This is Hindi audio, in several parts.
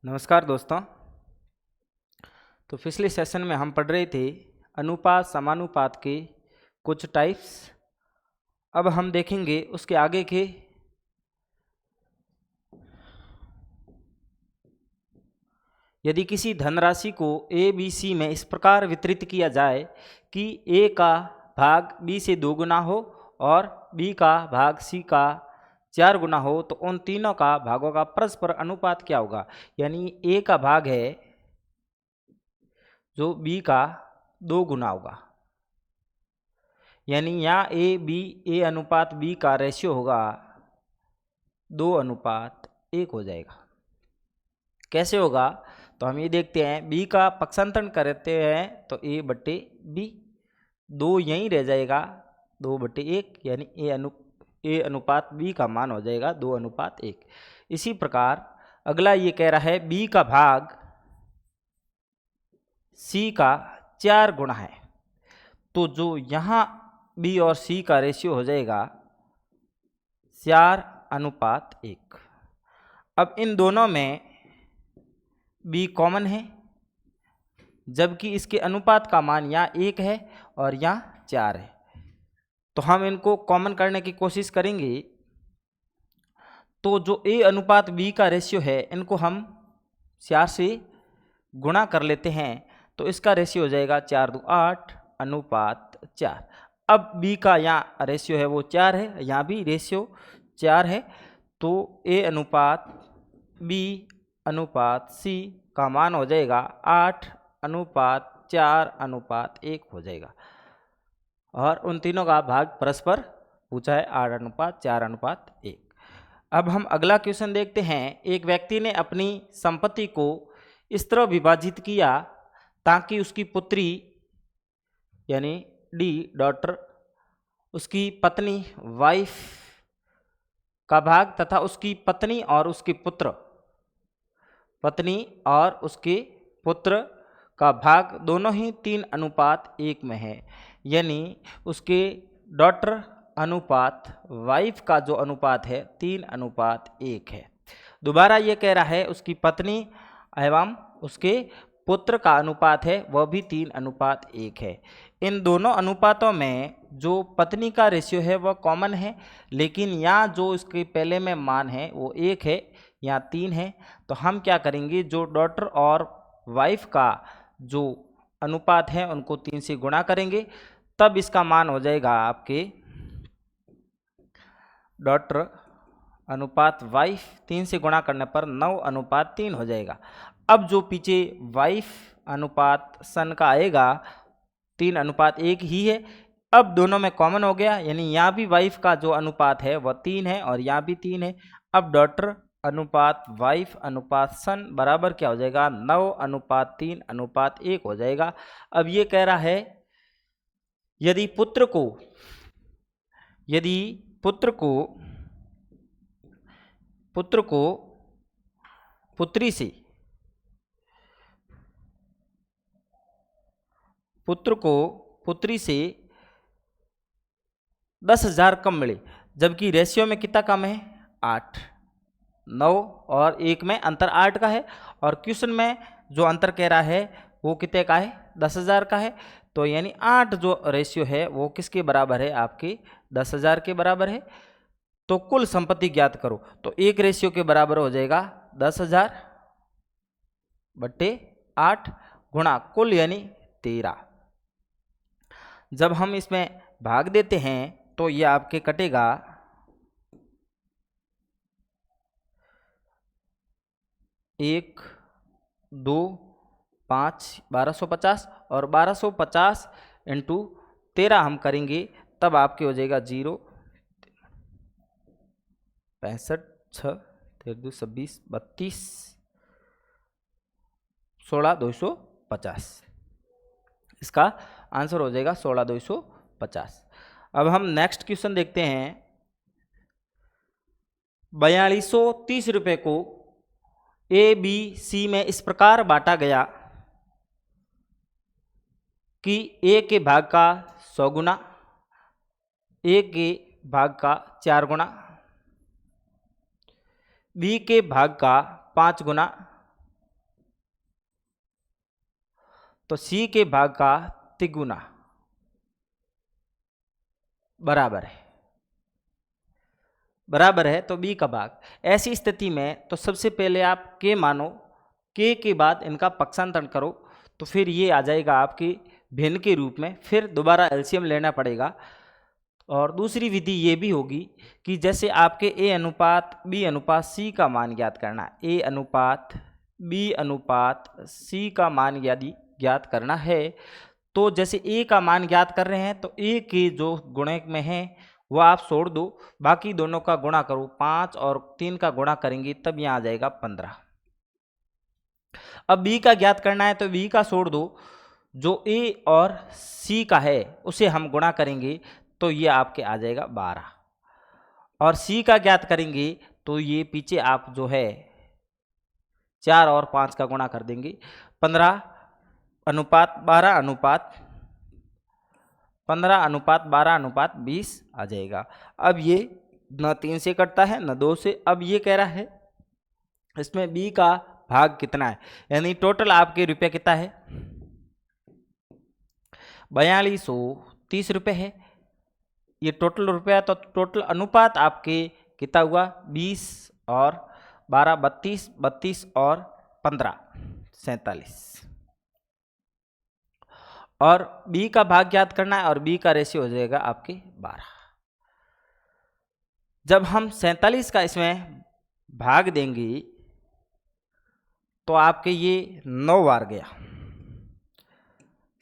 नमस्कार दोस्तों। तो पिछले सेशन में हम पढ़ रहे थे अनुपात समानुपात के कुछ टाइप्स। अब हम देखेंगे उसके आगे के यदि किसी धनराशि को ए बी सी में इस प्रकार वितरित किया जाए कि ए का भाग बी से 2 गुना हो और बी का भाग सी का 4 गुना हो, तो उन तीनों का भागों का परस्पर अनुपात क्या होगा। यानी ए का भाग है जो बी का 2 गुना होगा, यानी यहाँ ए अनुपात बी का रेशियो होगा 2:1 हो जाएगा। कैसे होगा तो हम ये देखते हैं, बी का पक्षांतरण करते हैं तो ए बट्टे बी, 2 यहीं रह जाएगा 2/1, यानी ए अनुपात बी का मान हो जाएगा 2:1। इसी प्रकार अगला ये कह रहा है बी का भाग सी का 4 गुना है, तो जो यहाँ बी और सी का रेशियो हो जाएगा 4:1। अब इन दोनों में बी कॉमन है, जबकि इसके अनुपात का मान यहाँ 1 है और यहाँ 4 है, तो हम इनको कॉमन करने की कोशिश करेंगे। तो जो ए अनुपात बी का रेशियो है, इनको हम 4 से गुणा कर लेते हैं, तो इसका रेशियो हो जाएगा 4×2=8:4। अब बी का यहाँ रेशियो है वो 4 है, यहाँ भी रेशियो 4 है, तो ए अनुपात बी अनुपात सी का मान हो जाएगा 8:4:1 हो जाएगा। और उन तीनों का भाग परस्पर पूछा है 8:4:1। अब हम अगला क्वेश्चन देखते हैं। एक व्यक्ति ने अपनी संपत्ति को इस तरह विभाजित किया ताकि उसकी पुत्री यानी डी डॉटर, उसकी पत्नी वाइफ का भाग तथा उसकी पत्नी और उसके पुत्र का भाग दोनों ही 3:1 में है। यानी उसके डॉटर अनुपात वाइफ का जो अनुपात है 3:1 है। दोबारा ये कह रहा है उसकी पत्नी एवं उसके पुत्र का अनुपात है वह भी 3:1 है। इन दोनों अनुपातों में जो पत्नी का रेशियो है वह कॉमन है, लेकिन यहाँ जो इसके पहले में मान है वो 1 है, यहाँ 3 है। तो हम क्या करेंगे, जो डॉटर और वाइफ का जो अनुपात है उनको 3 से गुणा करेंगे, तब इसका मान हो जाएगा आपके डॉटर अनुपात वाइफ 3 से गुणा करने पर 9:3 हो जाएगा। अब जो पीछे वाइफ अनुपात सन का आएगा 3:1 ही है। अब दोनों में कॉमन हो गया, यानी यहाँ भी वाइफ का जो अनुपात है वह 3 है और यहाँ भी 3 है। अब डॉटर अनुपात वाइफ अनुपात सन बराबर क्या हो जाएगा, 9:3:1 हो जाएगा। अब ये कह रहा है यदि पुत्र को पुत्री से 10,000 कम मिले, जबकि रेशियो में कितना कम है 8, 9 और 1 में अंतर 8 का है, और क्वेश्चन में जो अंतर कह रहा है वो कितने का है 10,000 का है। तो यानी 8 जो रेशियो है वो किसके बराबर है, आपके 10,000 के बराबर है। तो कुल संपत्ति ज्ञात करो, तो 1 रेशियो के बराबर हो जाएगा 10,000/8 गुणा कुल यानी 13। जब हम इसमें भाग देते हैं तो ये आपके कटेगा 1, 2, 5 1250, और 1250 × 13 हम करेंगे तब आपके हो जाएगा 0, 65, 6, 13, 26, 32, 16,250। इसका आंसर हो जाएगा 16,250। अब हम नेक्स्ट क्वेश्चन देखते हैं। 4230 रुपये को ए बी सी में इस प्रकार बांटा गया कि ए के भाग का 100 गुना, ए के भाग का 4 गुना, बी के भाग का 5 गुना, तो सी के भाग का तिगुना बराबर है तो बी का भाग। ऐसी स्थिति में तो सबसे पहले आप के मानो, के के बाद इनका पक्षांतरण करो तो फिर ये आ जाएगा आपकी भिन्न के रूप में, फिर दोबारा एलसीएम लेना पड़ेगा। और दूसरी विधि ये भी होगी कि जैसे आपके ए अनुपात बी अनुपात सी का मान ज्ञात करना, ए अनुपात बी अनुपात सी का मान यदि ज्ञात करना है तो जैसे ए का मान ज्ञात कर रहे हैं तो ए के जो गुणक में है वो आप छोड़ दो, बाकी दोनों का गुणा करो, 5 और 3 का गुणा करेंगे तब यहाँ आ जाएगा 15। अब बी का ज्ञात करना है तो बी का छोड़ दो, जो ए और सी का है उसे हम गुणा करेंगे तो ये आपके आ जाएगा 12, और सी का ज्ञात करेंगे तो ये पीछे आप जो है 4 और 5 का गुणा कर देंगे, 15 अनुपात 12 अनुपात 15 अनुपात 12 अनुपात 20 आ जाएगा। अब ये न 3 से कटता है न 2 से। अब ये कह रहा है इसमें बी का भाग कितना है, यानी टोटल आपके रुपये कितना है, 4230 रुपये है ये टोटल रुपया। तो टोटल अनुपात आपके कितना हुआ, 20 और 12 32, 32 और 15 47, और बी का भाग ज्ञात करना है और बी का रेशियो हो जाएगा आपके 12। जब हम 47 का इसमें भाग देंगे तो आपके ये 9 बार गया,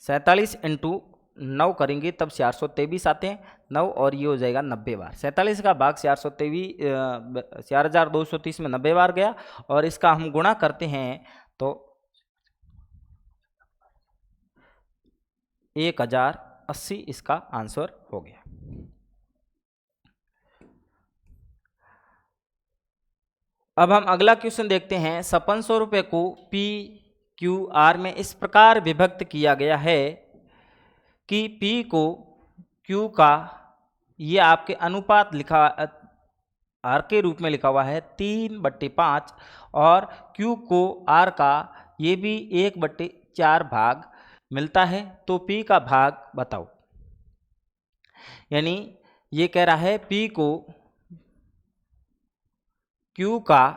47 इंटू 9 करेंगे तब 423 आते हैं 9, और ये हो जाएगा 90 बार। 47 का भाग 4230 में 90 बार गया, और इसका हम गुणा करते हैं तो 1080 इसका आंसर हो गया। अब हम अगला क्वेश्चन देखते हैं। 5600 रुपये को पी क्यू आर में इस प्रकार विभक्त किया गया है कि पी को क्यू का, ये आपके अनुपात लिखा आर के रूप में लिखा हुआ है 3/5, और क्यू को आर का ये भी 1/4 भाग मिलता है, तो पी का भाग बताओ। यानी ये कह रहा है पी को क्यू का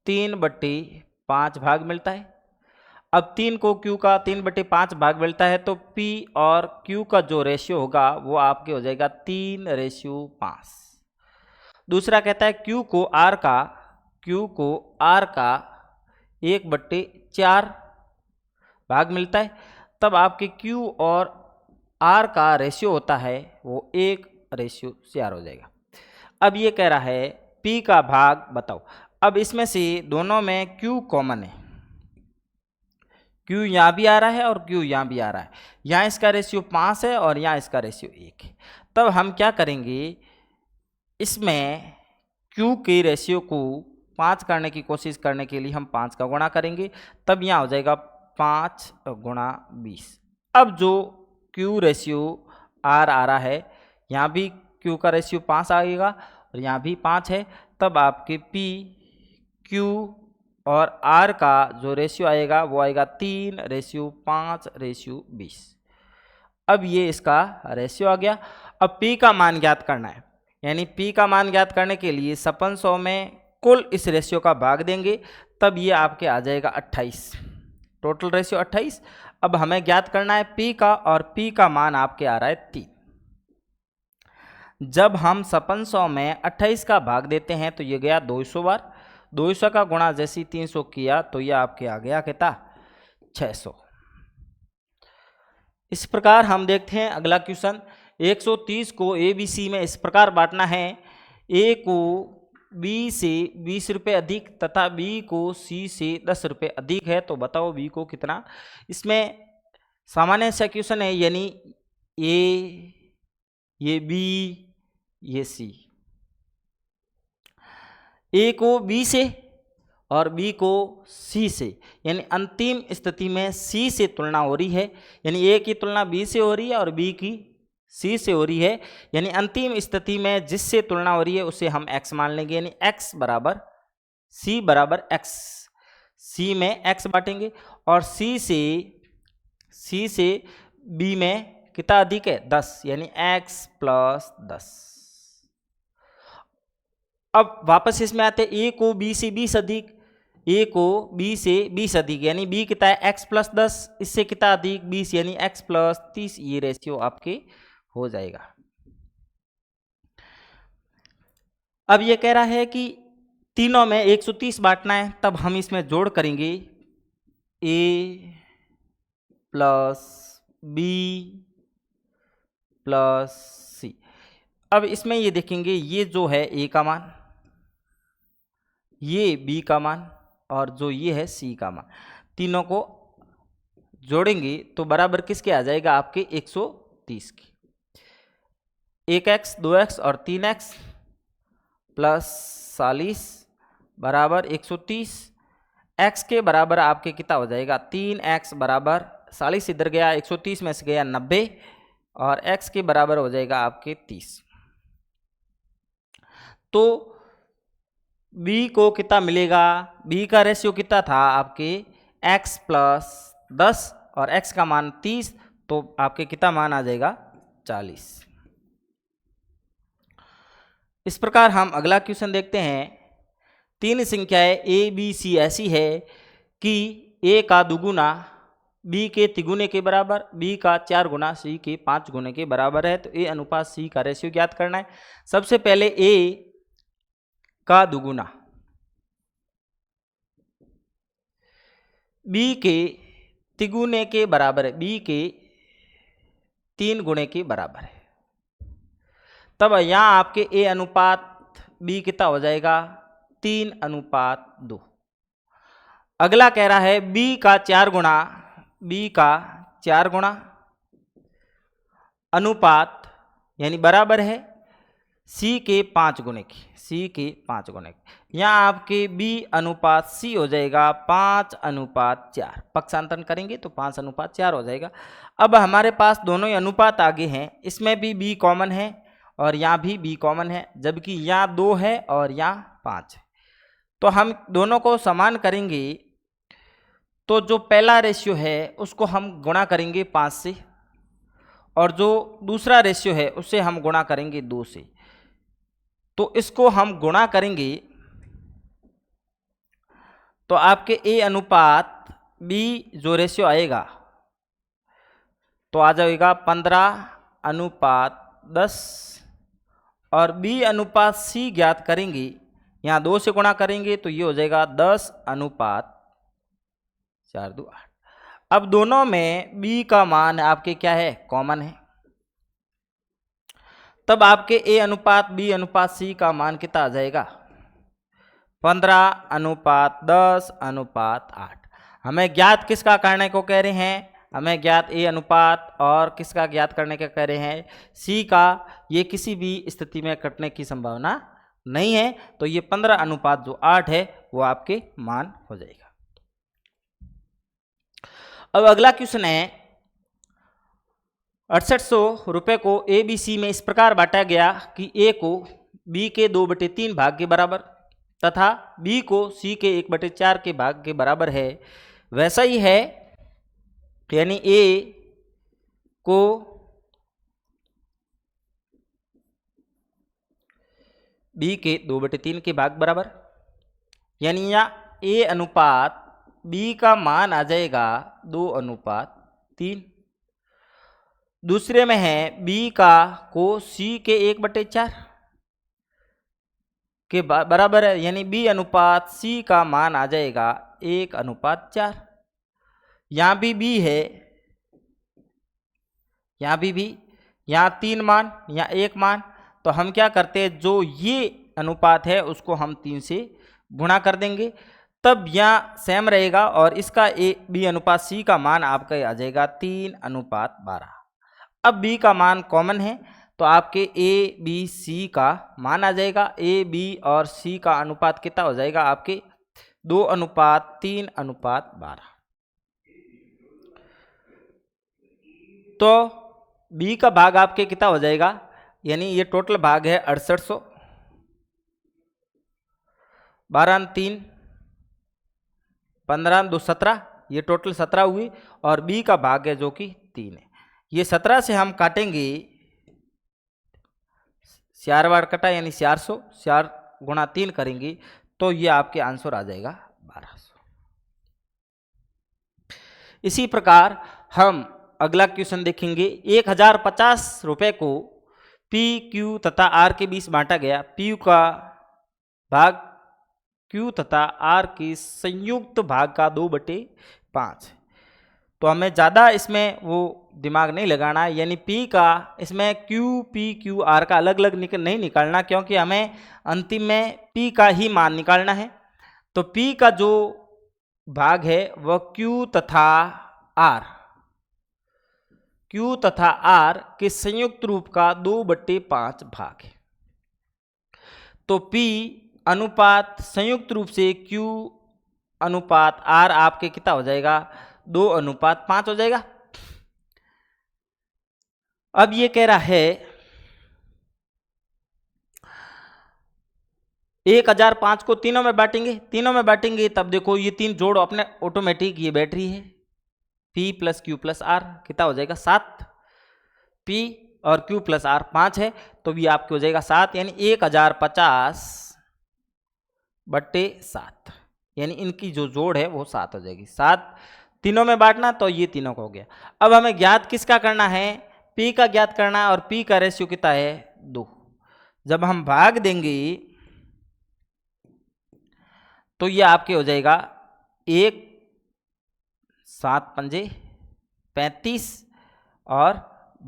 3/5 भाग मिलता है। अब 3 को क्यू का 3/5 भाग मिलता है तो पी और क्यू का जो रेशियो होगा वो आपके हो जाएगा 3:5। दूसरा कहता है क्यू को आर का 1/4 भाग मिलता है, तब आपके क्यू और आर का रेशियो होता है वो 1:4 हो जाएगा। अब ये कह रहा है पी का भाग बताओ। अब इसमें से दोनों में क्यू कॉमन है, क्यू यहाँ भी आ रहा है और क्यू यहाँ भी आ रहा है, यहाँ इसका रेशियो 5 है और यहाँ इसका रेशियो 1 है। तब हम क्या करेंगे, इसमें क्यू के रेशियो को 5 करने की कोशिश करने के लिए हम 5 का गुणा करेंगे, तब यहाँ हो जाएगा 5 गुणा 20। अब जो क्यू रेशियो आर आ रहा है, यहाँ भी क्यू का रेशियो 5 आएगा और यहाँ भी 5 है, तब आपके पी क्यू और आर का जो रेशियो आएगा वो आएगा 3:5:20। अब ये इसका रेशियो आ गया। अब पी का मान ज्ञात करना है, यानी पी का मान ज्ञात करने के लिए 5600 में कुल इस रेशियो का भाग देंगे, तब ये आपके आ जाएगा 28, टोटल रेशियो 28। अब हमें ज्ञात करना है पी का, और पी का मान आपके आ रहा है 3। जब हम 5600 में 28 का भाग देते हैं तो ये गया 200 बार, 200 का गुणा जैसी 300 किया तो ये आपके आ गया कितना, 600। इस प्रकार हम देखते हैं अगला क्वेश्चन। 130 को ए बी सी में इस प्रकार बांटना है, ए को बी से 20 रुपये अधिक तथा बी को सी से 10 रुपये अधिक है, तो बताओ बी को कितना। इसमें सामान्य सा क्वेश्चन है, यानी ये बी ये सी, ए को बी से और बी को सी से, यानी अंतिम स्थिति में सी से तुलना हो रही है, यानी ए की तुलना बी से हो रही है और बी की सी से हो रही है, यानी अंतिम स्थिति में जिससे तुलना हो रही है उसे हम x मान लेंगे, यानी x बराबर सी बराबर x। सी में x बांटेंगे और सी से b में कितना अधिक है 10, यानी x प्लस 10। अब वापस इसमें आते हैं, a को b से 20 अधिक, a को b से 20 अधिक, यानी b कितना है x प्लस 10, इससे कितना अधिक 20, यानी x प्लस 30। ये रेशियो आपके हो जाएगा। अब ये कह रहा है कि तीनों में 130 बांटना है, तब हम इसमें जोड़ करेंगे a प्लस b प्लस सी। अब इसमें ये देखेंगे, ये जो है a का मान, ये b का मान और जो ये है c का मान, तीनों को जोड़ेंगे तो बराबर किसके आ जाएगा आपके 130 की। 1x 2x और 3x प्लस 40 बराबर 130। x के बराबर आपके कितना हो जाएगा 3x बराबर 40 इधर गया, 130 में से गया 90 और x के बराबर हो जाएगा आपके 30। तो b को कितना मिलेगा, b का रेशियो कितना था आपके x प्लस 10 और x का मान 30, तो आपके कितना मान आ जाएगा 40। इस प्रकार हम अगला क्वेश्चन देखते हैं। तीन संख्याएं a b c ऐसी है कि a का दुगुना b के तिगुने के बराबर, b का 4 गुना c के 5 गुने के बराबर है। तो a अनुपात c का रेशियो ज्ञात करना है। सबसे पहले a का दुगुना b के तिगुने के बराबर है, b के 3 गुणे के बराबर है, तब यहाँ आपके a अनुपात b कितना हो जाएगा 3:2। अगला कह रहा है b का 4 गुणा अनुपात यानी बराबर है c के 5 गुणे की, यहाँ आपके b अनुपात c हो जाएगा 5:4। पक्षांतरण करेंगे तो 5:4 हो जाएगा। अब हमारे पास दोनों ही अनुपात आगे हैं, इसमें भी b कॉमन है और यहाँ भी b कॉमन है, जबकि यहाँ 2 है और यहाँ 5 है। तो हम दोनों को समान करेंगे तो जो पहला रेशियो है उसको हम गुणा करेंगे 5 से और जो दूसरा रेशियो है उससे हम गुणा करेंगे 2 से। तो इसको हम गुणा करेंगे तो आपके a अनुपात b जो रेशियो आएगा तो आ जाएगा 15:10 और b अनुपात c ज्ञात करेंगे, यहाँ 2 से गुणा करेंगे तो ये हो जाएगा 10:4 2 8। अब दोनों में b का मान आपके क्या है कॉमन है, तब आपके a अनुपात b अनुपात c का मान कितना आ जाएगा 15:10:8। हमें ज्ञात किसका करने को कह रहे हैं, हमें ज्ञात a अनुपात और किसका ज्ञात करने का कह रहे हैं c का। ये किसी भी स्थिति में कटने की संभावना नहीं है, तो ये 15:8 है वो आपके मान हो जाएगा। अब अगला क्वेश्चन है 6800 रुपये को ए बी सी में इस प्रकार बांटा गया कि a को b के 2/3 भाग के बराबर तथा b को c के 1/4 के भाग के बराबर है। वैसा ही है, यानी a को b के 2/3 के भाग बराबर, यानी यहाँ a अनुपात b का मान आ जाएगा 2:3। दूसरे में है b का को c के 1/4 के बराबर है, यानी b अनुपात c का मान आ जाएगा 1:4। यहाँ भी b है, यहाँ भी यहाँ 3 मान, यहाँ 1 मान, तो हम क्या करते हैं जो ये अनुपात है उसको हम 3 से गुणा कर देंगे, तब यहाँ सेम रहेगा और इसका b अनुपात c का मान आपका आ जाएगा 3:12। अब b का मान कॉमन है तो आपके a b c का मान आ जाएगा। a b और c का अनुपात कितना हो जाएगा आपके 2:3:12। तो b का भाग आपके कितना हो जाएगा, यानी ये टोटल भाग है 6800, 12 3 15 2 17, ये टोटल 17 हुई, और b का भाग है जो कि 3 है। ये 17 से हम काटेंगे, 4 बार कटा यानी 400, 4 गुणा 3 करेंगे तो ये आपके आंसर आ जाएगा 1200। इसी प्रकार हम अगला क्वेश्चन देखेंगे। 1050 रुपये को पी क्यू तथा आर के बीच बांटा गया। पी का भाग क्यू तथा आर के संयुक्त भाग का 2/5। तो हमें ज़्यादा इसमें वो दिमाग नहीं लगाना है, यानी पी का इसमें क्यू पी क्यू आर का अलग अलग नहीं निकालना, क्योंकि हमें अंतिम में पी का ही मान निकालना है। तो पी का जो भाग है वह क्यू तथा आर के संयुक्त रूप का 2/5 भाग है। तो P अनुपात संयुक्त रूप से Q अनुपात R आपके कितना हो जाएगा, 2:5 हो जाएगा। अब ये कह रहा है 1005 को तीनों में बांटेंगे, तब देखो ये 3 जोड़ अपने ऑटोमेटिक ये बैटरी है, P + Q + R कितना हो जाएगा 7, P और Q + R 5 है, तो भी आपके हो जाएगा 7, यानी 1050/7, यानी इनकी जो जोड़ है वो 7 हो जाएगी। 7 तीनों में बांटना, तो ये तीनों का हो गया। अब हमें ज्ञात किसका करना है, P का ज्ञात करना है, और P का रेशियो कितना है 2। जब हम भाग देंगे तो ये आपके हो जाएगा 1 7 पंजे 35 और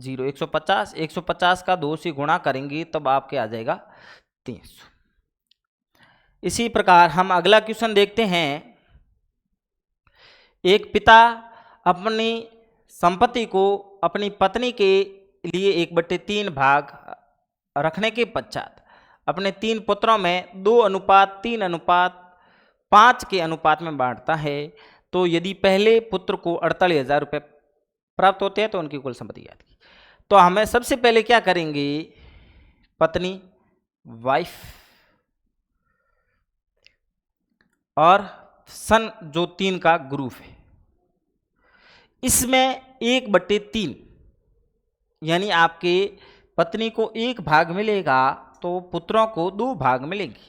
0 150। 150 का 2 से गुणा करेंगे तब आपके आ जाएगा 300। इसी प्रकार हम अगला क्वेश्चन देखते हैं। एक पिता अपनी संपत्ति को अपनी पत्नी के लिए 1/3 भाग रखने के पश्चात अपने 3 पुत्रों में 2:3:5 के अनुपात में बांटता है। तो यदि पहले पुत्र को 48,000 रुपये प्राप्त होते हैं तो उनकी कुल संपत्ति याद की। तो हमें सबसे पहले क्या करेंगे, पत्नी वाइफ और सन जो 3 का ग्रुप है, इसमें 1/3 यानी आपके पत्नी को 1 भाग मिलेगा तो पुत्रों को 2 भाग मिलेंगे,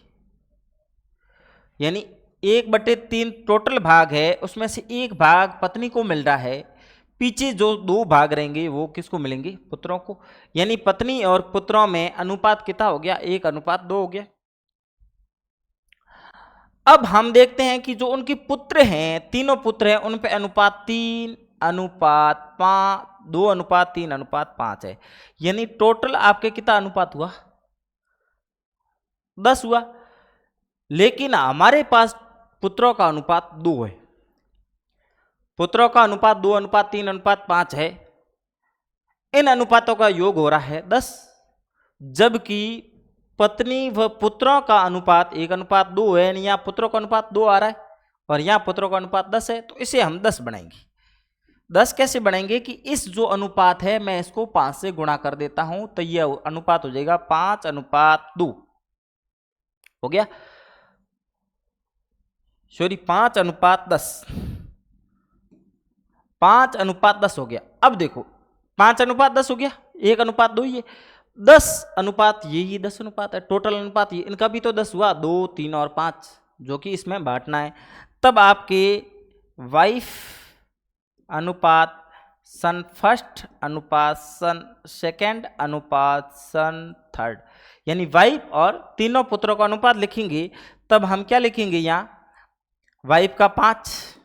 यानी 1/3 टोटल भाग है, उसमें से 1 भाग पत्नी को मिल रहा है, पीछे जो 2 भाग रहेंगे वो किसको मिलेंगे, पुत्रों को। यानी पत्नी और पुत्रों में अनुपात कितना हो गया, 1:2 हो गया। अब हम देखते हैं कि जो उनके पुत्र हैं, तीनों पुत्र हैं, उन पे अनुपात 3:5 2:3:5 है, यानी टोटल आपके कितना अनुपात हुआ, 10 हुआ। लेकिन हमारे पास पुत्रों का अनुपात 2 है, पुत्रों का अनुपात 2:3:5 है, इन अनुपातों का योग हो रहा है 10, जबकि पत्नी व पुत्रों का अनुपात 1:2 है, यानी यहाँ पुत्रों का अनुपात 2 आ रहा है और यहाँ पुत्रों का अनुपात 10 है। तो इसे हम 10 बनाएंगे। 10 कैसे बनाएंगे कि इस जो अनुपात है मैं इसको 5 से गुणा कर देता हूं, तो यह अनुपात हो जाएगा 5:2 हो गया, सॉरी 5:10, 5:10 हो गया। अब देखो 5:10 हो गया, 1:2 ही है, 10 अनुपात ये 10 अनुपात है, टोटल अनुपात ये, इनका भी तो 10 हुआ, 2 3 और 5 जो कि इसमें बांटना है। तब आपके वाइफ अनुपात सन फर्स्ट अनुपात सन सेकेंड अनुपात सन थर्ड, यानी वाइफ और तीनों पुत्रों का अनुपात लिखेंगे। तब हम क्या लिखेंगे, यहाँ वाइफ का 5,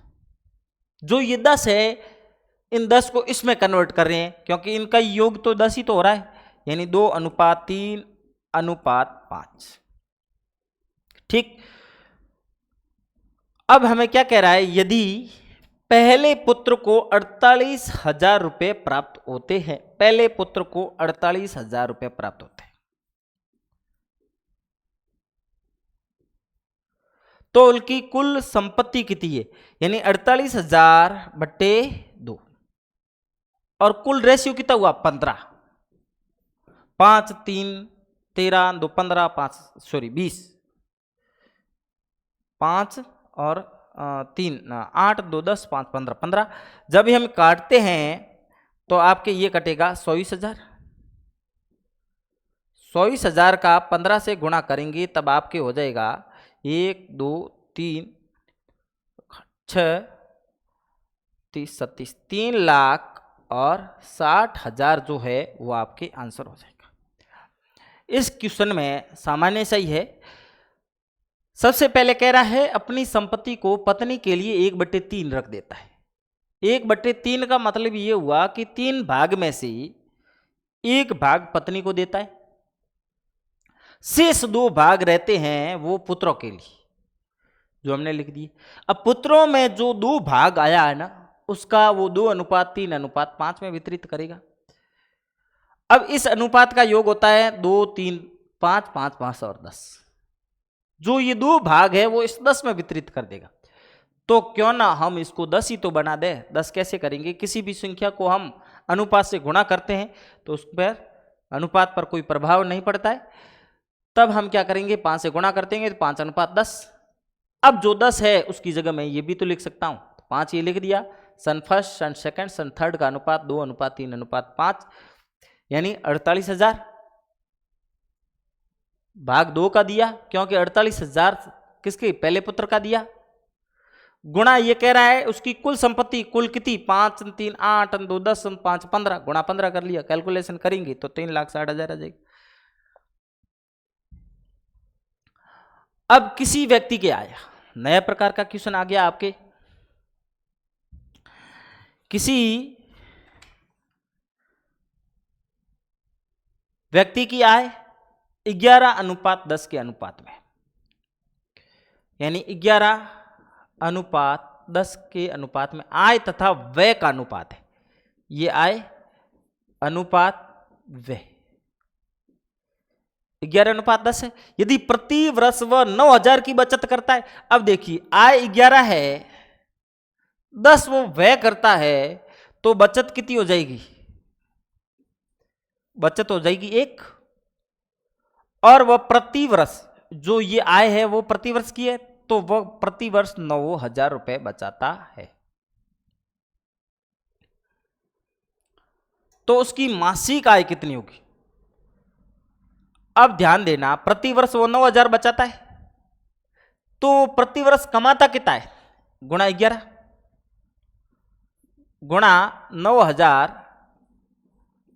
जो ये 10 है, इन 10 को इसमें कन्वर्ट कर रहे हैं क्योंकि इनका योग तो 10 ही तो हो रहा है, यानी 2:3:5। ठीक, अब हमें क्या कह रहा है, यदि पहले पुत्र को 48,000 रुपये प्राप्त होते हैं, पहले पुत्र को 48,000 रुपये प्राप्त होते हैं, तो उनकी कुल संपत्ति कितनी है, यानी 48,000/2, और कुल रेशियो कितना हुआ 15, 5 3 13 2 15 5 सॉरी 20, 5 और 3 8 2 10 5 15 15। जब हम काटते हैं तो आपके ये कटेगा 24,000। 24,000 का 15 से गुणा करेंगे तब आपके हो जाएगा 1 2 3 6 30 37 3,60,000 जो है वो आपके आंसर हो जाएगा। इस क्वेश्चन में सामान्य सही है। सबसे पहले कह रहा है अपनी संपत्ति को पत्नी के लिए 1/3 रख देता है। 1/3 का मतलब ये हुआ कि 3 भाग में से 1 भाग पत्नी को देता है, शेष 2 भाग रहते हैं वो पुत्रों के लिए, जो हमने लिख दिए। अब पुत्रों में जो 2 भाग आया है ना, उसका वो 2:3:5 में वितरित करेगा। अब इस अनुपात का योग होता है 2 3 5 5 5 और 10। जो ये 2 भाग है वो इस 10 में वितरित कर देगा। तो क्यों ना हम इसको 10 ही तो बना दें। 10 कैसे करेंगे? किसी भी संख्या को हम अनुपात से गुणा करते हैं तो उस पर अनुपात पर कोई प्रभाव नहीं पड़ता है। तब हम क्या करेंगे? 5 से गुणा करते हैं तो 5:10। अब जो 10 है उसकी जगह मैं ये भी तो लिख सकता हूं। 5 ये लिख दिया। सन फर्स्ट, सन सेकंड, सन थर्ड का अनुपात 2:3:5, यानी 48,000 भाग 2 का दिया, क्योंकि 48,000 किसके? पहले पुत्र का दिया। गुणा ये कह रहा है उसकी कुल संपत्ति, कुल कितनी? 5 3 8 2 10 5 15, गुणा 15 कर लिया। कैलकुलेशन करेंगे तो 3,60,000 आ जाएगी। अब किसी व्यक्ति के आया, नया प्रकार का क्वेश्चन आ गया आपके। किसी व्यक्ति की आय 11:10 के अनुपात में, यानी 11:10 के अनुपात में आय तथा व्यय का अनुपात है। ये आय अनुपात व्यय 11:10 है। यदि प्रति वर्ष वह 9,000 की बचत करता है, अब देखिए आय 11 है, 10 वो व्यय करता है, तो बचत कितनी हो जाएगी? बचत हो जाएगी 1। और वह प्रति वर्ष, जो ये आय है वो प्रति वर्ष की है, तो वह प्रति वर्ष 9,000 रुपए बचाता है। तो उसकी मासिक आय कितनी होगी? अब ध्यान देना, प्रति वर्ष वो 9,000 बचाता है, तो प्रति वर्ष कमाता कितना है? गुणा 11 गुणा 9,000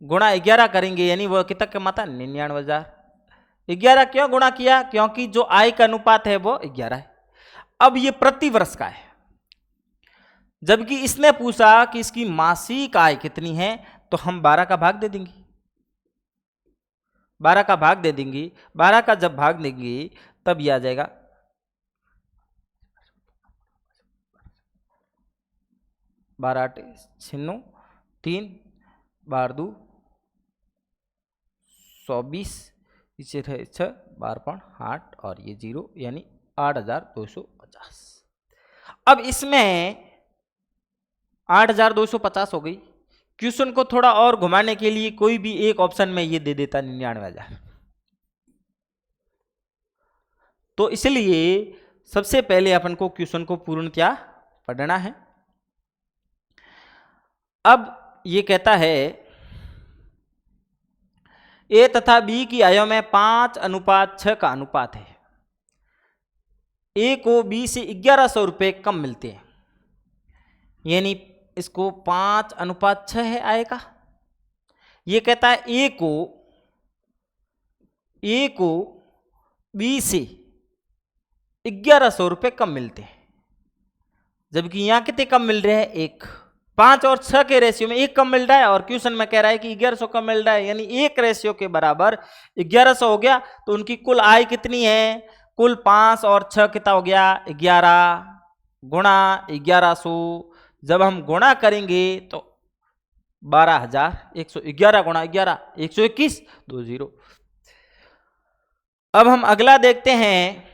गुणा 11 करेंगे, यानी वह कितना कमाता? 99,000। 11 क्यों गुणा किया? क्योंकि जो आय का अनुपात है वो 11 है। अब ये प्रति वर्ष का है, जबकि इसने पूछा कि इसकी मासिक आय कितनी है, तो हम 12 का भाग दे देंगे। 12 का भाग दे देंगे। 12 का जब भाग देंगे तब ये आ जाएगा 12 8 96 3 12 2 24, इसे 6 12.8 और ये 0, यानी 8,250। अब इसमें 8,250 हो गई। क्वेश्चन को थोड़ा और घुमाने के लिए कोई भी एक ऑप्शन में ये दे देता 99,000। तो इसलिए सबसे पहले अपन को क्वेश्चन को पूर्ण क्या पढ़ना है। अब ये कहता है ए तथा बी की आयों में 5:6 का अनुपात है। ए को बी से 1,100 रुपये कम मिलते हैं, यानी इसको 5:6 है आय का। ये कहता है ए को बी से 1,100 रुपये कम मिलते हैं, जबकि यहां कितने कम मिल रहे हैं? 1। 5 और 6 के रेशियो में 1 कम मिल रहा है, और क्वेश्चन में कह रहा है कि 1,100 कम मिल रहा है, यानी 1 रेशियो के बराबर 1,100 हो गया। तो उनकी कुल आय कितनी है? कुल 5 और 6 कितना हो गया? 11 गुणा 1,100। जब हम गुणा करेंगे तो 12,111 गुणा 11 121 20। अब हम अगला देखते हैं।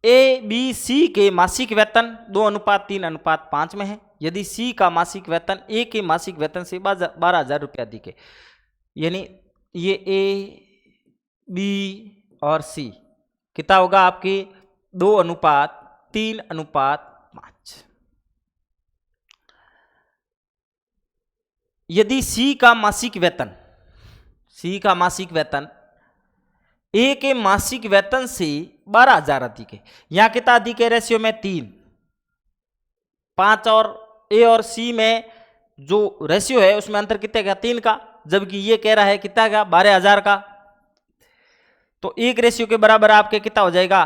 ए बी सी के मासिक वेतन 2:3:5 में है। यदि सी का मासिक वेतन ए के मासिक वेतन से 12,000 रुपये अधिक है, यानी ये ए बी और सी कितना होगा आपके? 2:3:5 5। यदि सी का मासिक वेतन ए के मासिक वेतन से 12,000 अधिक है, यहां कितना अधिक है? रेशियो में 3, 5 और ए और सी में जो रेशियो है उसमें अंतर कितने का? 3 का, जबकि ये कह रहा है कितना का? 12,000 का। तो एक रेशियो के बराबर आपके कितना हो जाएगा?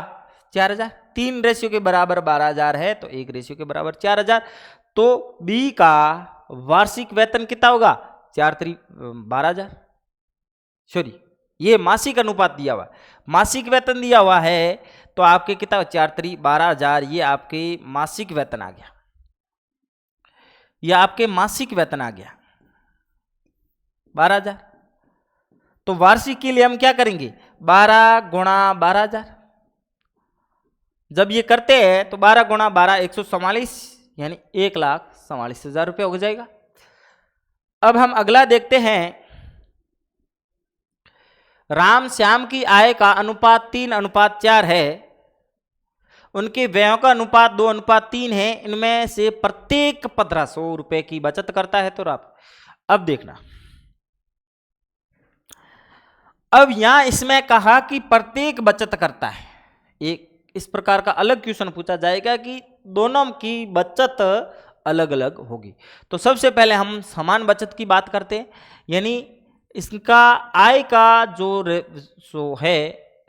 4,000। 3 रेशियो के बराबर 12,000 है तो 1 रेशियो के बराबर 4,000। तो बी का वार्षिक वेतन कितना होगा? 4 3 12,000। सॉरी, ये मासिक अनुपात दिया हुआ, मासिक वेतन दिया हुआ है तो आपके कितना? 4 3 12,000। ये आपके मासिक वेतन आ गया, यह आपके मासिक वेतन आ गया 12,000। तो वार्षिक के लिए हम क्या करेंगे? 12 गुणा 12,000। जब ये करते हैं तो 12 गुणा 12 144, यानी 1,44,000 रुपये हो जाएगा। अब हम अगला देखते हैं, राम श्याम की आय का अनुपात 3:4 है, उनके व्ययों का अनुपात 2:3 है, इनमें से प्रत्येक 1,500 रुपए की बचत करता है। तो अब देखना, अब यहां इसमें कहा कि प्रत्येक बचत करता है। एक इस प्रकार का अलग क्वेश्चन पूछा जाएगा कि दोनों की बचत अलग अलग होगी। तो सबसे पहले हम समान बचत की बात करते हैं, यानी इसका आय का जो है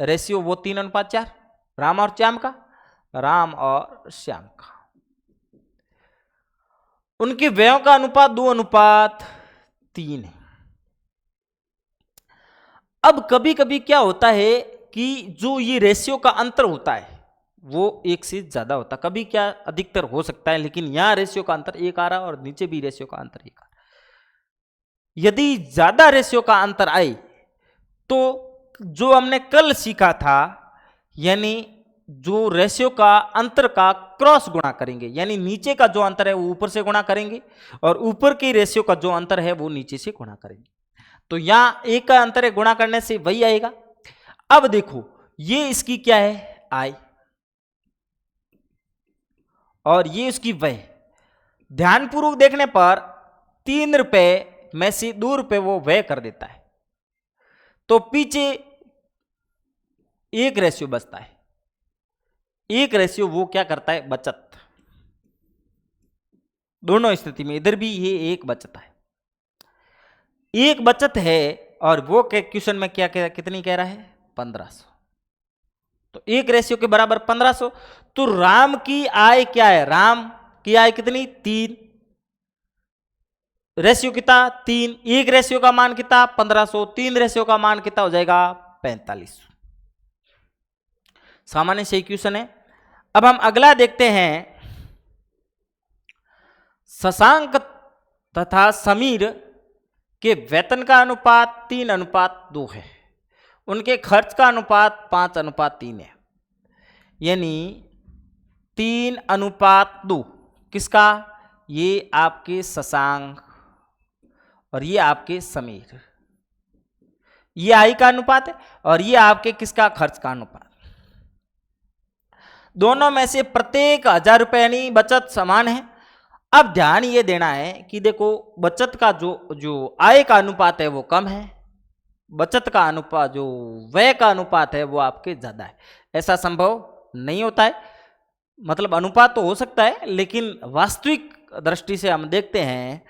रेशियो वो 3:4, राम और श्याम का, उनके व्ययों का अनुपात 2:3 है। अब कभी कभी क्या होता है कि जो ये रेशियो का अंतर होता है वो 1 से ज्यादा होता है, कभी क्या अधिकतर हो सकता है, लेकिन यहां रेशियो का अंतर 1 आ रहा है और नीचे भी रेशियो का अंतर 1 आ रहा है। यदि ज्यादा रेशियो का अंतर आए तो जो हमने कल सीखा था, यानी जो रेशियो का अंतर का क्रॉस गुणा करेंगे, यानी नीचे का जो अंतर है वो ऊपर से गुणा करेंगे और ऊपर के रेशियो का जो अंतर है वो नीचे से गुणा करेंगे। तो यहां 1 का अंतर है, गुणा करने से वही आएगा। अब देखो, ये इसकी क्या है? आय, और ये उसकी व्यय। ध्यानपूर्वक देखने पर 3 रुपए में से 2 रुपए वो व्यय कर देता है, तो पीछे 1 रेशियो बचता है। 1 रेशियो वो क्या करता है? बचत। दोनों स्थिति में, इधर भी ये 1 बचत है, 1 बचत है, और वो क्वेश्चन में क्या कितनी कह रहा है? 1,500। तो 1 रेशियो के बराबर 1,500। तो राम की आय क्या है? राम की आय कितनी? 3, रेशियो कितना? 3। 1 रेशियो का मान कितना? 1,500। 3 रेशियो का मान कितना हो जाएगा? 4500। सामान्य से क्वेश्चन है। अब हम अगला देखते हैं, शशांक तथा समीर के वेतन का अनुपात 3:2 है, उनके खर्च का अनुपात 5:3 है, यानी 3:2 किसका? ये आपके शशांक और ये आपके समीर, ये आय का अनुपात है और ये आपके किसका? खर्च का अनुपात। दोनों में से प्रत्येक 1,000 रुपए यानी बचत समान है। अब ध्यान ये देना है कि देखो, बचत का जो आय का अनुपात है वो कम है, बचत का अनुपात जो व्यय का अनुपात है वो आपके ज्यादा है। ऐसा संभव नहीं होता है, मतलब अनुपात तो हो सकता है लेकिन वास्तविक दृष्टि से हम देखते हैं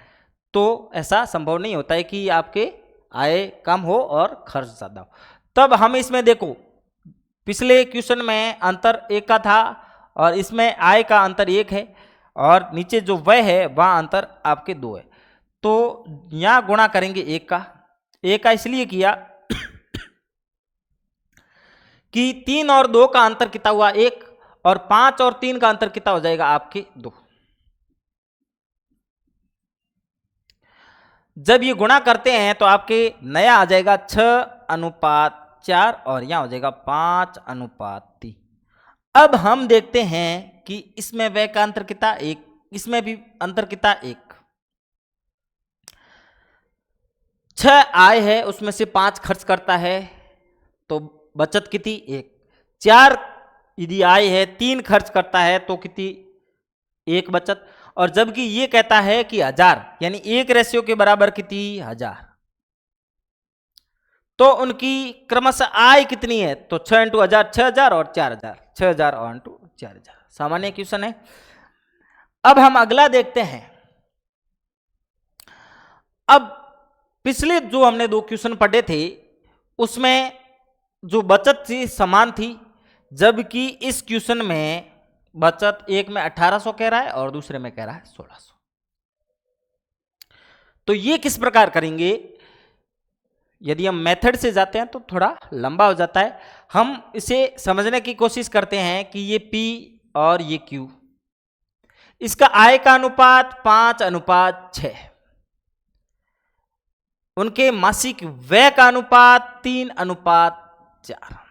तो ऐसा संभव नहीं होता है कि आपके आय कम हो और खर्च ज्यादा हो। तब हम इसमें देखो, पिछले क्वेश्चन में अंतर 1 का था और इसमें आय का अंतर 1 है और नीचे जो व्यय है वहां अंतर आपके 2 है। तो यहां गुणा करेंगे 1 का इसलिए किया कि 3 और 2 का अंतर कितना हुआ? 1, और 5 और 3 का अंतर कितना हो जाएगा? आपके 2। जब ये गुणा करते हैं तो आपके नया आ जाएगा 6:4 और यहां हो जाएगा 5:3। अब हम देखते हैं कि इसमें व्यय का अंतर कितना? 1, इसमें भी अंतर कितना? 1। 6 आय है, उसमें से 5 खर्च करता है, तो बचत कितनी? 1। 4 यदि आय है, 3 खर्च करता है तो कितनी? एक बचत, और जबकि ये कहता है कि 1000, यानी 1 के बराबर कितनी 1000, तो उनकी क्रमशः आय कितनी है, तो 6 इंटू 1000 6000 और 4000, 6000 और इंटू 4000। सामान्य क्वेश्चन है। अब हम अगला देखते हैं। अब पिछले जो हमने 2 क्वेश्चन पढ़े थे उसमें जो बचत थी समान थी, जबकि इस क्वेश्चन में बचत एक में 1800 कह रहा है और दूसरे में कह रहा है 1600। तो ये किस प्रकार करेंगे, यदि हम मेथड से जाते हैं तो थोड़ा लंबा हो जाता है। हम इसे समझने की कोशिश करते हैं कि ये P और ये Q, इसका आय का अनुपात 5:6, उनके मासिक व्यय का अनुपात 3:4।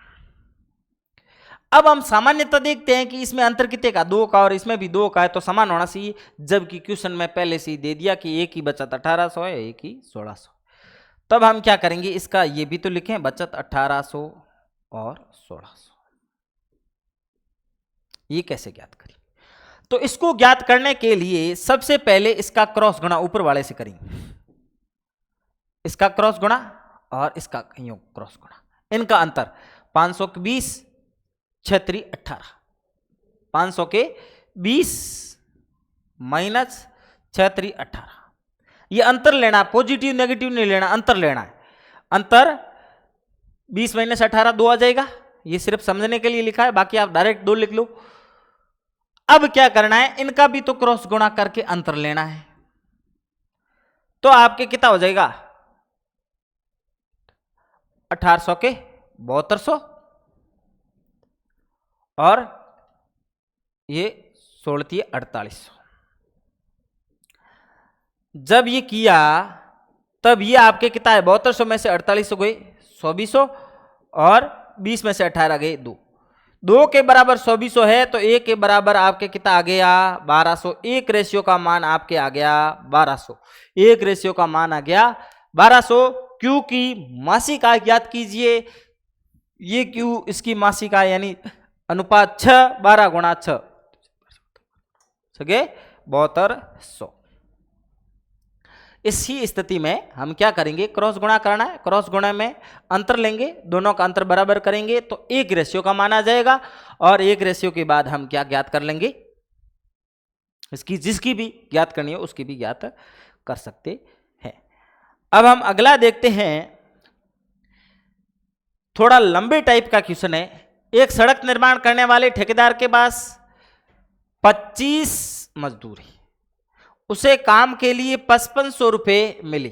अब हम सामान्यतः देखते हैं कि इसमें अंतर कितने का, 2 का, और इसमें भी 2 का है, तो समान होना चाहिए, जबकि क्वेश्चन में पहले से ही दे दिया कि एक ही बचत 1800 है, एक ही 1600। तब हम क्या करेंगे, इसका ये भी तो लिखें, बचत 1800 और 1600। ये कैसे ज्ञात करें, तो इसको ज्ञात करने के लिए सबसे पहले इसका क्रॉस गुणा ऊपर वाले से करेंगे, इसका क्रॉस गुणा और इसका क्रॉस गुणा, इनका अंतर 500 के 20 6 18, 500 के 20 माइनस 6 18, ये अंतर लेना, पॉजिटिव नेगेटिव नहीं लेना, अंतर लेना है। अंतर 20 माइनस 18 2 आ जाएगा, ये सिर्फ समझने के लिए लिखा है, बाकी आप डायरेक्ट 2 लिख लो। अब क्या करना है, इनका भी तो क्रॉस गुणा करके अंतर लेना है, तो आपके कितना हो जाएगा, 1800 के 7200 और ये 16 4800। जब ये किया तब ये आपके कितना है, 7200 में से 4800 गए 2400 और 20 में से 18 गए 2, 2 के बराबर 2400 है, तो 1 के बराबर आपके कितना आ गया 1200। एक रेशियो का मान आपके आ गया 1200, एक रेशियो का मान आ गया 1200। क्यू की मासिक आय ज्ञात कीजिए, ये क्यू इसकी मासिक आय यानी अनुपात 6 12 गुणा 6 7200। इसी स्थिति में हम क्या करेंगे, क्रॉस गुणा करना है, क्रॉस गुणा में अंतर लेंगे, दोनों का अंतर बराबर करेंगे तो एक रेशियो का मान आ जाएगा, और एक रेशियो के बाद हम क्या ज्ञात कर लेंगे, इसकी जिसकी भी ज्ञात करनी हो उसकी भी ज्ञात कर सकते हैं। अब हम अगला देखते हैं, थोड़ा लंबे टाइप का क्वेश्चन है। एक सड़क निर्माण करने वाले ठेकेदार के पास 25 मजदूर है, उसे काम के लिए 5500 रुपये मिली,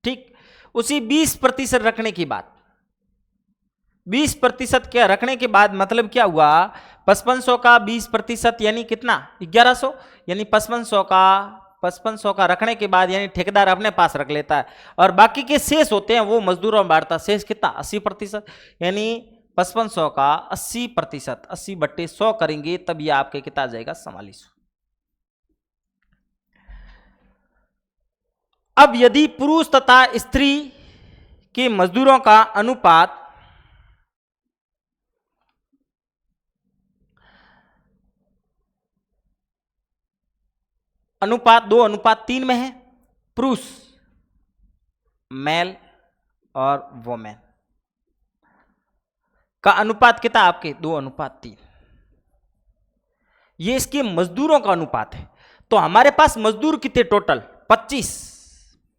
ठीक, उसी 20% रखने की बात, 20% क्या रखने के बाद मतलब क्या हुआ, 5500 का 20% यानी कितना 1100, यानी 5500 का रखने के बाद यानी ठेकेदार अपने पास रख लेता है, और बाकी के शेष होते हैं वो मजदूरों में बांटता, शेष कितना 80%, यानी 5500 का 80%, 80/100 करेंगे तब ये आपके कितना आ जाएगा 4400। अब यदि पुरुष तथा स्त्री के मजदूरों का अनुपात अनुपात 2:3 में है, पुरुष मेल और वोमेन का अनुपात कितना आपके 2:3, ये इसके मजदूरों का अनुपात है। तो हमारे पास मजदूर कितने टोटल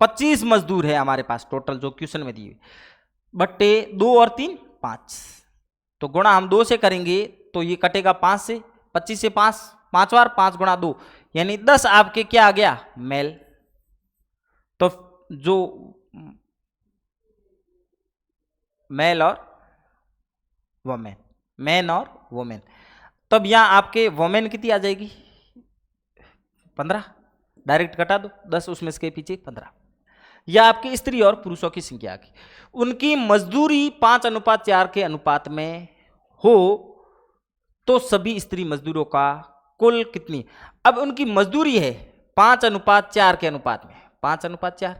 25 मजदूर है हमारे पास टोटल, जो क्वेश्चन में दिए, बट्टे 2 और 3 5, तो गुणा हम 2 से करेंगे तो ये कटेगा 5 से, 25 से 5 5 बार 5 गुणा 2 यानी 10 आपके क्या आ गया मेल। तो जो मेल और वोमेन, मैन और वोमेन, तब यहां आपके वोमेन कितनी आ जाएगी 15, डायरेक्ट कटा दो 10 उसमें से पीछे 15, यह आपकी स्त्री और पुरुषों की संख्या आ गई। उनकी मजदूरी 5:4 के अनुपात में हो तो सभी स्त्री मजदूरों का कुल कितनी, अब उनकी मजदूरी है 5:4 के अनुपात में, 5:4,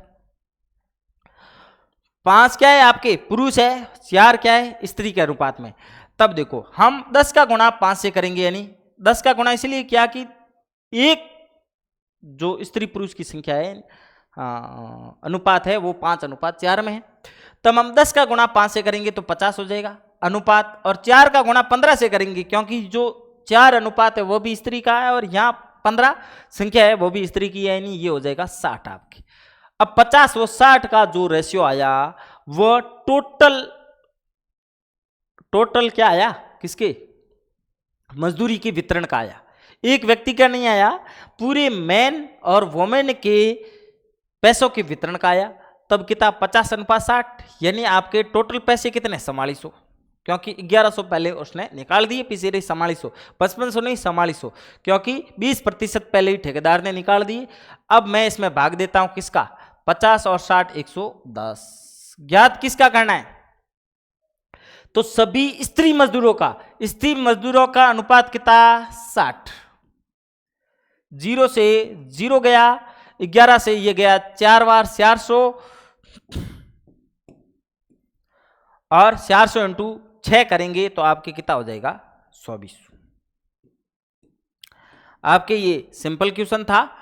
5 क्या है आपके पुरुष है, 4 क्या है स्त्री के अनुपात में। तब देखो हम 10 का गुणा 5 से करेंगे यानी 10 का गुणा इसलिए किया कि एक जो स्त्री पुरुष की संख्या है अनुपात है वो 5:4 में है। तब हम 10 का गुणा 5 से करेंगे तो 50 हो जाएगा अनुपात, और 4 का गुणा 15 से करेंगे क्योंकि जो 4 अनुपात है वो भी स्त्री का है और यहाँ 15 संख्या है वो भी स्त्री की है, यानी ये हो जाएगा 60 आपकी। अब 50 व 60 का जो रेशियो आया वो टोटल क्या आया, किसके, मजदूरी के वितरण का आया, एक व्यक्ति का नहीं आया, पूरे मैन और वोमेन के पैसों के वितरण का आया। तब कितना 50:60, यानी आपके टोटल पैसे कितने 4400, क्योंकि 1100 पहले उसने निकाल दिए, पीछे रही 4400, 5500 नहीं 4400, क्योंकि 20% पहले ही ठेकेदार ने निकाल दिए। अब मैं इसमें भाग देता हूं किसका, 50 और 60 110। ज्ञात किसका करना है, तो सभी स्त्री मजदूरों का अनुपात कितना 60। 0 से 0 गया, 11 से ये गया 4 बार 400, और 400 इंटू 6 करेंगे तो आपके कितना हो जाएगा 24। आपके ये सिंपल क्वेश्चन था।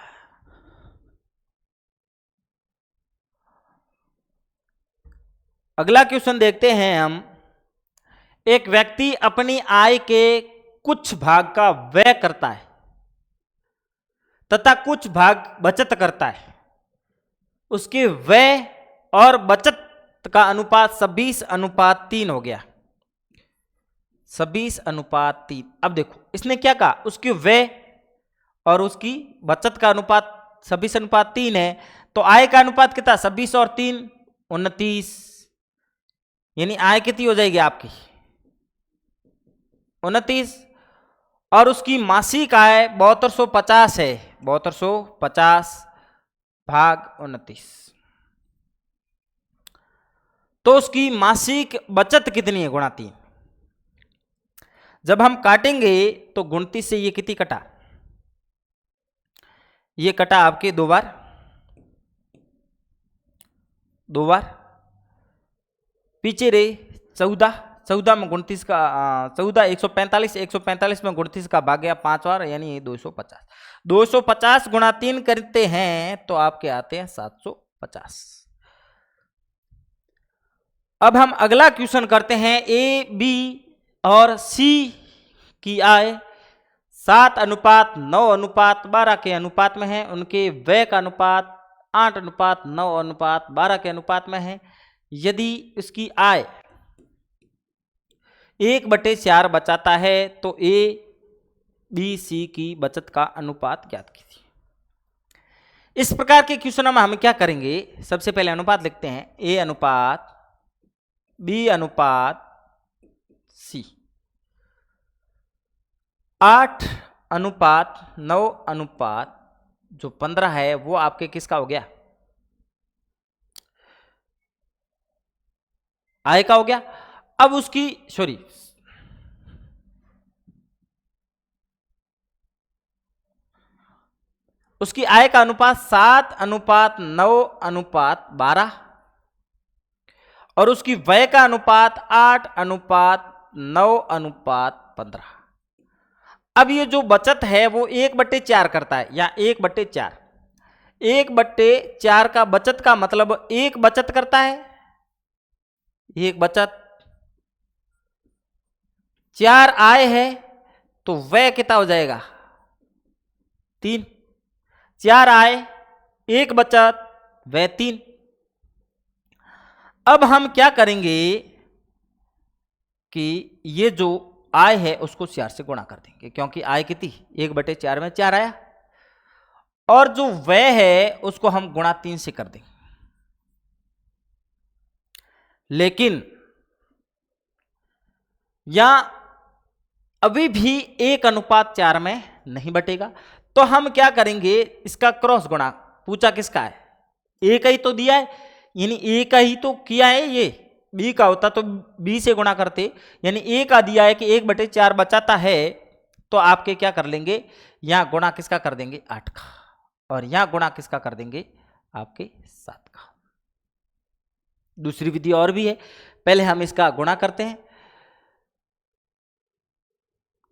अगला क्वेश्चन देखते हैं हम। एक व्यक्ति अपनी आय के कुछ भाग का व्यय करता है तथा कुछ भाग बचत करता है। उसके व्यय और बचत का अनुपात 26:3 हो गया, 26:3। अब देखो इसने क्या कहा, उसके व्यय और उसकी बचत का अनुपात 26:3 है, तो आय का अनुपात कितना 26 और 3 29, यानी आय कितनी हो जाएगी आपकी 29, और उसकी मासिक आय 7250 है, 7250 भाग 29, तो उसकी मासिक बचत कितनी है गुणा 3। जब हम काटेंगे तो 29 से ये कितनी कटा, ये कटा आपके 2 बार, पीछे रहे 14 में 29 का 14 145 में 29 का भाग गया 5 बार, यानी 250 गुणा 3 करते हैं तो आपके आते हैं 750। अब हम अगला क्वेश्चन करते हैं। ए बी और सी की आय 7:9:12 के अनुपात में है, उनके व्यय का अनुपात 8:9:12 के अनुपात में है। यदि उसकी आय 1/4 बचाता है तो ए बी सी की बचत का अनुपात ज्ञात कीजिए। इस प्रकार के क्वेश्चन में हम क्या करेंगे, सबसे पहले अनुपात लिखते हैं, ए अनुपात बी अनुपात सी, 8:9 जो 15 है वो आपके किसका हो गया, आय का हो गया। अब उसकी उसकी आय का अनुपात 7:9:12 और उसकी व्यय का अनुपात 8:9:15। अब ये जो बचत है वो 1/4 करता है, या 1/4 का बचत का मतलब 1 बचत करता है, 1 बचत, 4 आय है तो व्यय कितना हो जाएगा 3, 4 आय 1 बचत व्यय 3। अब हम क्या करेंगे कि ये जो आय है उसको 4 से गुणा कर देंगे, क्योंकि आय कितनी 1/4 में 4 आया, और जो व्यय है उसको हम गुणा 3 से कर देंगे। लेकिन यहां अभी भी 1:4 में नहीं बटेगा, तो हम क्या करेंगे, इसका क्रॉस गुणा, पूछा किसका है, ए का ही तो दिया है, यानी ए का ही तो किया है, ये बी का होता तो बी से गुणा करते, यानी ए का दिया है कि 1/4 बचाता है, तो आपके क्या कर लेंगे, यहां गुणा किसका कर देंगे 8 का, और यहां गुणा किसका कर देंगे आपके 7 का। दूसरी विधि और भी है, पहले हम इसका गुणा करते हैं,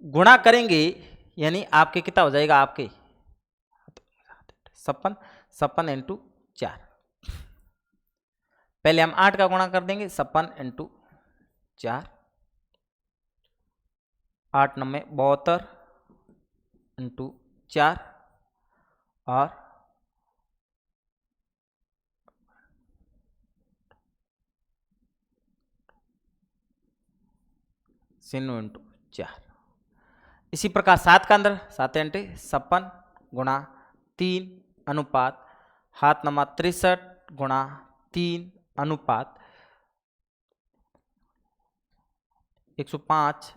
गुणा करेंगे यानी आपके कितना हो जाएगा, आपके 56, 56 इंटू 4। पहले हम 8 का गुणा कर देंगे, 56 इंटू 4, 8 9 72 इंटू 4 और 0 इंटू 4। इसी प्रकार 7 का अंदर 7 इंटू 56 गुणा 3 अनुपात 7 9 63 गुणा 3 अनुपात 105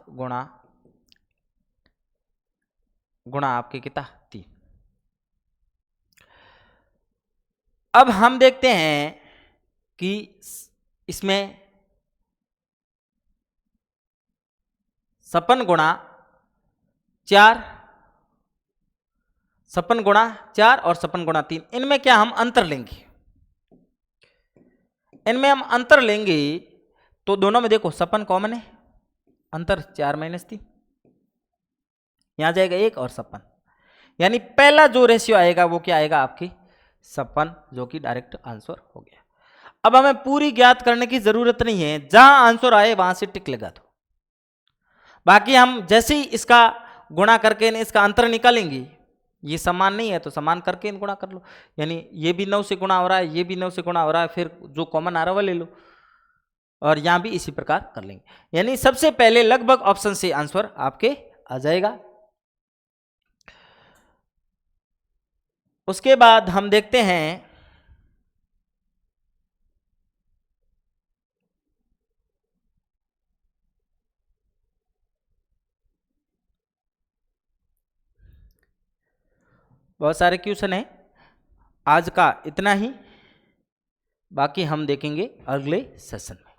गुणा आपके कितना 3। अब हम देखते हैं कि इसमें 56 गुणा 4, 56 गुणा 4 और 56 गुणा 3, इनमें क्या हम अंतर लेंगे? इनमें हम अंतर लेंगे तो दोनों में देखो 56 कॉमन है, अंतर 4 - 3, यहां जाएगा 1 और 56, यानी पहला जो रेशियो आएगा वो क्या आएगा, आपकी 56, जो कि डायरेक्ट आंसर हो गया। अब हमें पूरी ज्ञात करने की जरूरत नहीं है, जहां आंसर आए वहां से टिक लगा दो। बाकी हम जैसे ही इसका गुणा करके इसका अंतर निकालेंगे, ये समान नहीं है तो समान करके इन गुणा कर लो, यानी ये भी 9 से गुणा हो रहा है, ये भी 9 से गुणा हो रहा है, फिर जो कॉमन आ रहा है वह ले लो, और यहां भी इसी प्रकार कर लेंगे। यानी सबसे पहले लगभग ऑप्शन से आंसर आपके आ जाएगा। उसके बाद हम देखते हैं बहुत सारे क्वेश्चन हैं, आज का इतना ही, बाकी हम देखेंगे अगले सेशन में।